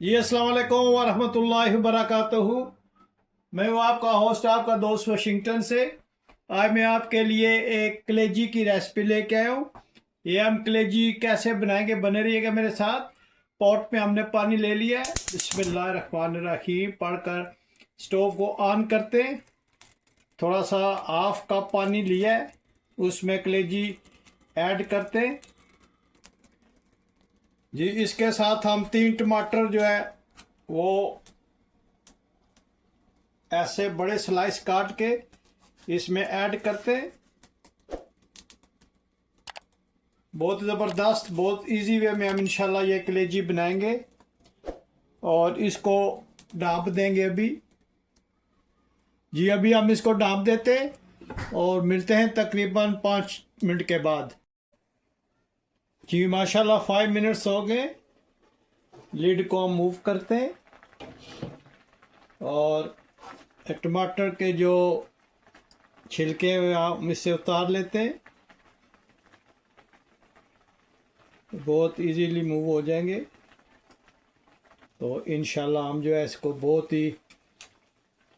जी अस्सलाम वालेकुम वरहमतुल्लाहि वबरकातुहू। मैं हूँ आपका होस्ट, आपका दोस्त वाशिंगटन से। आज मैं आपके लिए एक कलेजी की रेसिपी लेके आया हूँ। ये हम कलेजी कैसे बनाएंगे, बने रहिएगा मेरे साथ। पॉट में हमने पानी ले लिया है। बिस्मिल्लाहिर्रहमानिर्रहीम पढ़कर स्टोव को ऑन करते हैं। थोड़ा सा हाफ कप पानी लिया है, उसमें कलेजी ऐड करते हैं। जी इसके साथ हम 3 टमाटर जो है वो ऐसे बड़े स्लाइस काट के इसमें ऐड करते हैं। बहुत ज़बरदस्त, बहुत इजी वे में हम इंशाल्लाह ये कलेजी बनाएंगे और इसको ढाँप देंगे अभी। जी अभी हम इसको ढाँप देते हैं और मिलते हैं तकरीबन 5 मिनट के बाद। जी माशाल्लाह 5 मिनट्स हो गए। लिड को हम मूव करते हैं और टमाटर के जो छिलके हुए हम इससे उतार लेते हैं। बहुत इजीली मूव हो जाएंगे। तो इंशाल्लाह हम जो है इसको बहुत ही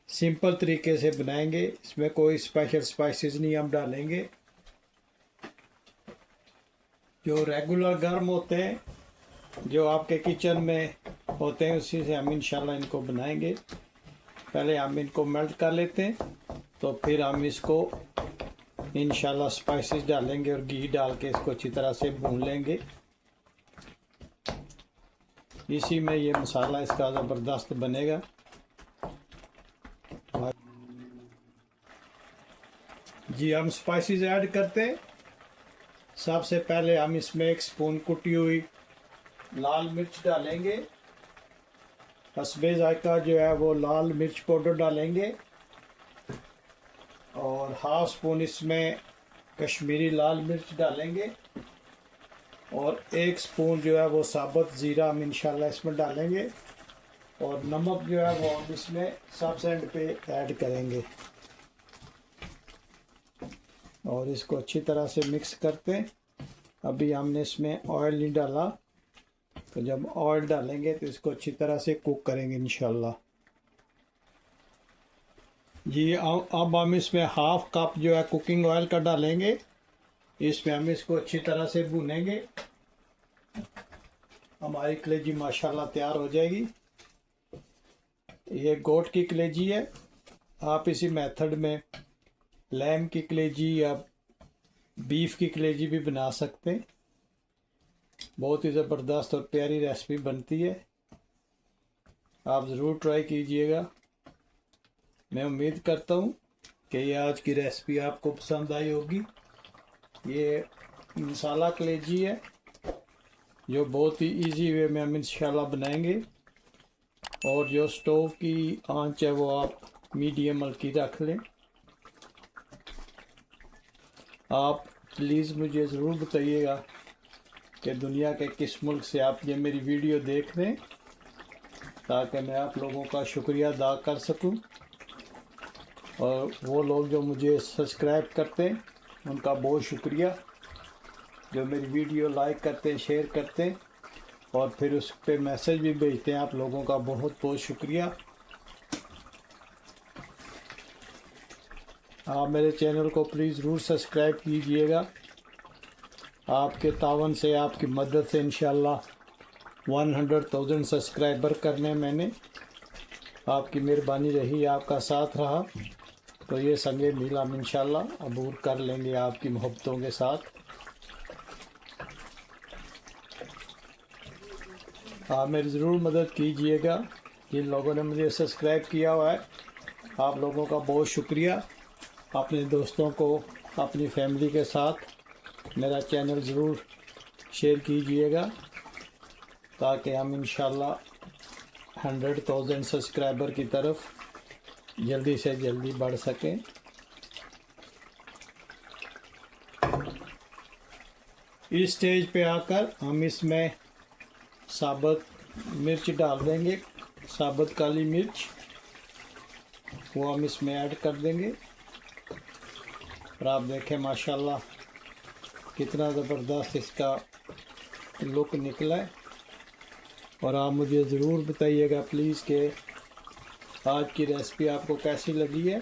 सिंपल तरीके से बनाएंगे। इसमें कोई स्पेशल स्पाइसेस नहीं हम डालेंगे। जो रेगुलर गर्म होते हैं, जो आपके किचन में होते हैं, उसी से हम इंशाल्लाह इनको बनाएंगे। पहले हम इनको मेल्ट कर लेते हैं, तो फिर हम इसको इंशाल्लाह स्पाइसेस डालेंगे और घी डाल के इसको अच्छी तरह से भून लेंगे। इसी में ये मसाला इसका ज़बरदस्त बनेगा। जी हम स्पाइसेस ऐड करते हैं। सबसे पहले हम इसमें 1 स्पून कुटी हुई लाल मिर्च डालेंगे। हस्बे जायका जो है वो लाल मिर्च पाउडर डालेंगे और हाफ स्पून इसमें कश्मीरी लाल मिर्च डालेंगे और 1 स्पून जो है वो साबुत ज़ीरा हम इंशाल्लाह इसमें डालेंगे और नमक जो है वो हम इसमें सबसे एंड पे ऐड करेंगे और इसको अच्छी तरह से मिक्स करते हैं। अभी हमने इसमें ऑयल नहीं डाला, तो जब ऑयल डालेंगे तो इसको अच्छी तरह से कुक करेंगे इंशाल्लाह। जी अब हम इसमें हाफ कप जो है कुकिंग ऑयल का डालेंगे। इसमें हम इसको अच्छी तरह से भूनेंगे। हमारी कलेजी माशाल्लाह तैयार हो जाएगी। ये गोट की कलेजी है। आप इसी मेथड में लैम की कलेजी या बीफ की कलेजी भी बना सकते हैं। बहुत ही ज़बरदस्त और प्यारी रेसिपी बनती है। आप ज़रूर ट्राई कीजिएगा। मैं उम्मीद करता हूँ कि ये आज की रेसिपी आपको पसंद आई होगी। ये मसाला कलेजी है जो बहुत ही इजी वे में हम इंशाल्लाह बनाएंगे। और जो स्टोव की आंच है वो आप मीडियम हल्की रख लें। आप प्लीज़ मुझे ज़रूर बताइएगा कि दुनिया के किस मुल्क से आप ये मेरी वीडियो देख रहे हैं, ताकि मैं आप लोगों का शुक्रिया अदा कर सकूं। और वो लोग जो मुझे सब्सक्राइब करते हैं उनका बहुत शुक्रिया, जो मेरी वीडियो लाइक करते हैं, शेयर करते हैं और फिर उस पर मैसेज भी भेजते हैं। आप लोगों का बहुत बहुत शुक्रिया। आप मेरे चैनल को प्लीज़ ज़रूर सब्सक्राइब कीजिएगा। आपके तावन से, आपकी मदद से इंशाल्लाह 100,000 सब्सक्राइबर करने मैंने आपकी मेहरबानी रही, आपका साथ रहा, तो ये संगे मील हम इंशाल्लाह अबूर कर लेंगे आपकी मोहब्बतों के साथ। आप मेरी ज़रूर मदद कीजिएगा। जिन लोगों ने मुझे सब्सक्राइब किया हुआ है, आप लोगों का बहुत शुक्रिया। अपने दोस्तों को, अपनी फैमिली के साथ मेरा चैनल ज़रूर शेयर कीजिएगा, ताकि हम इंशाल्लाह 100,000 सब्सक्राइबर की तरफ जल्दी से जल्दी बढ़ सकें। इस स्टेज पे आकर हम इसमें साबुत मिर्च डाल देंगे। साबुत काली मिर्च वो हम इसमें ऐड कर देंगे और आप देखें माशाल्लाह कितना ज़बरदस्त इसका लुक निकला है। और आप मुझे ज़रूर बताइएगा प्लीज़ कि आज की रेसिपी आपको कैसी लगी है।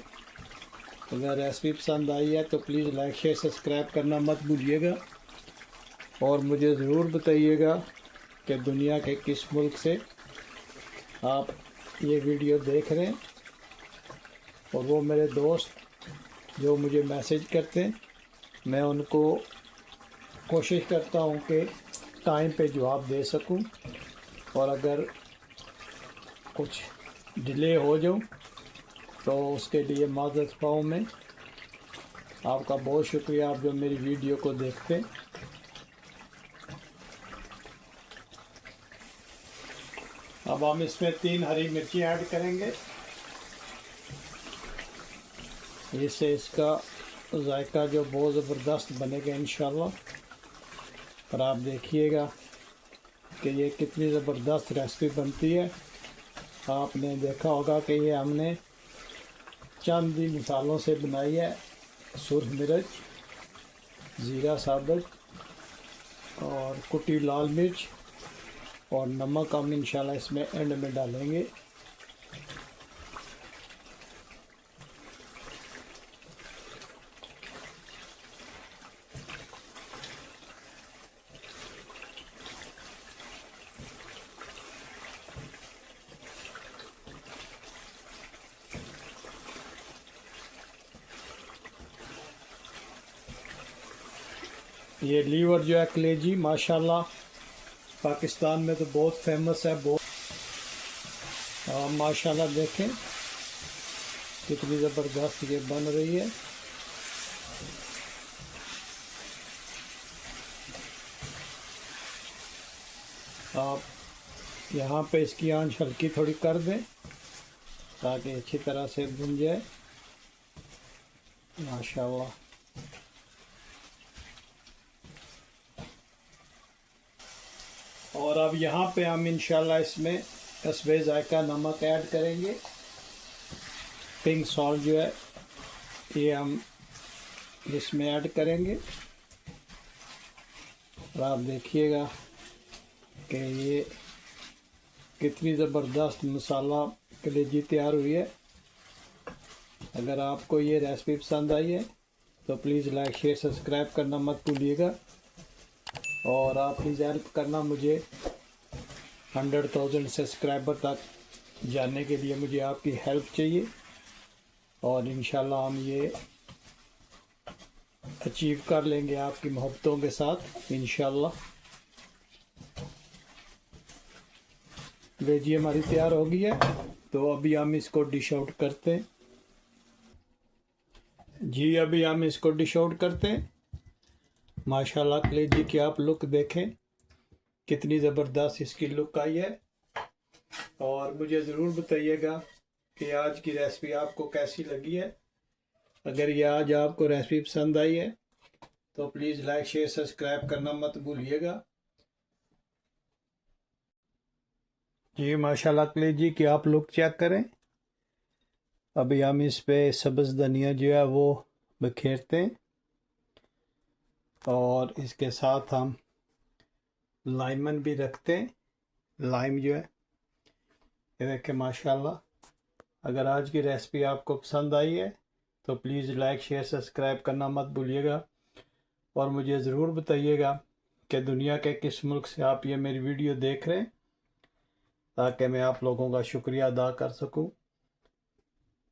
अगर रेसिपी पसंद आई है तो प्लीज़ लाइक शेयर सब्सक्राइब करना मत भूलिएगा। और मुझे ज़रूर बताइएगा कि दुनिया के किस मुल्क से आप ये वीडियो देख रहे हैं। और वो मेरे दोस्त जो मुझे मैसेज करते हैं, मैं उनको कोशिश करता हूँ कि टाइम पे जवाब दे सकूँ। और अगर कुछ डिले हो जाऊँ तो उसके लिए माज़रत ख़्वाह मैं। आपका बहुत शुक्रिया, आप जो मेरी वीडियो को देखते हैं। अब हम इसमें 3 हरी मिर्ची ऐड करेंगे, इससे इसका जायका जो बहुत ज़बरदस्त बनेगा इंशाल्लाह। और आप देखिएगा कि ये कितनी ज़बरदस्त रेसिपी बनती है। आपने देखा होगा कि ये हमने चंद ही मसालों से बनाई है, सुरख मिर्च, ज़ीरा साबुत और कुटी लाल मिर्च और नमक हम इंशाल्लाह इसमें एंड में डालेंगे। ये लीवर जो है कलेजी माशाल्लाह पाकिस्तान में तो बहुत फेमस है, बहुत माशाल्लाह देखें कितनी ज़बरदस्त ये बन रही है। आप यहाँ पे इसकी आंच हल्की थोड़ी कर दें ताकि अच्छी तरह से भुन जाए माशाल्लाह। और अब यहाँ पे हम इंशाल्लाह इसमें हस्बे ज़ायका नमक ऐड करेंगे। पिंक सॉल्ट जो है ये हम इसमें ऐड करेंगे। और आप देखिएगा कि ये कितनी ज़बरदस्त मसाला कलेजी तैयार हुई है। अगर आपको ये रेसिपी पसंद आई है तो प्लीज़ लाइक शेयर सब्सक्राइब करना मत भूलिएगा। और आप प्लीज़ हेल्प करना, मुझे 100,000 सब्सक्राइबर तक जाने के लिए मुझे आपकी हेल्प चाहिए। और इंशाल्लाह हम ये अचीव कर लेंगे आपकी मोहब्बतों के साथ इंशाल्लाह। वेजी हमारी तैयार हो गई है, तो अभी हम इसको डिश आउट करते हैं। जी अभी हम इसको डिश आउट करते हैं। माशाल्लाह कलेजी की आप लुक देखें, कितनी ज़बरदस्त इसकी लुक आई है। और मुझे ज़रूर बताइएगा कि आज की रेसिपी आपको कैसी लगी है। अगर ये आज आपको रेसिपी पसंद आई है तो प्लीज़ लाइक शेयर सब्सक्राइब करना मत भूलिएगा। जी माशाल्लाह कलेजी की आप लुक चेक करें। अभी हम इस पे सब्ज़ धनिया जो है वो बखेरते हैं और इसके साथ हम लाइमन भी रखते हैं। लाइम जो है ये देखें माशाल्लाह। अगर आज की रेसिपी आपको पसंद आई है तो प्लीज़ लाइक शेयर सब्सक्राइब करना मत भूलिएगा। और मुझे ज़रूर बताइएगा कि दुनिया के किस मुल्क से आप ये मेरी वीडियो देख रहे हैं, ताकि मैं आप लोगों का शुक्रिया अदा कर सकूं।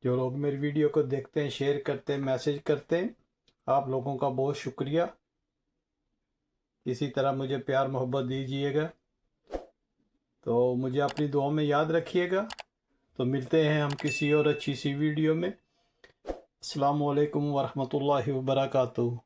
जो लोग मेरी वीडियो को देखते हैं, शेयर करते हैं, मैसेज करते हैं, आप लोगों का बहुत शुक्रिया। इसी तरह मुझे प्यार मोहब्बत दीजिएगा। तो मुझे अपनी दुआ में याद रखिएगा। तो मिलते हैं हम किसी और अच्छी सी वीडियो में। अस्सलामु अलैकुम वरहमतुल्लाहि वबरकातुहू।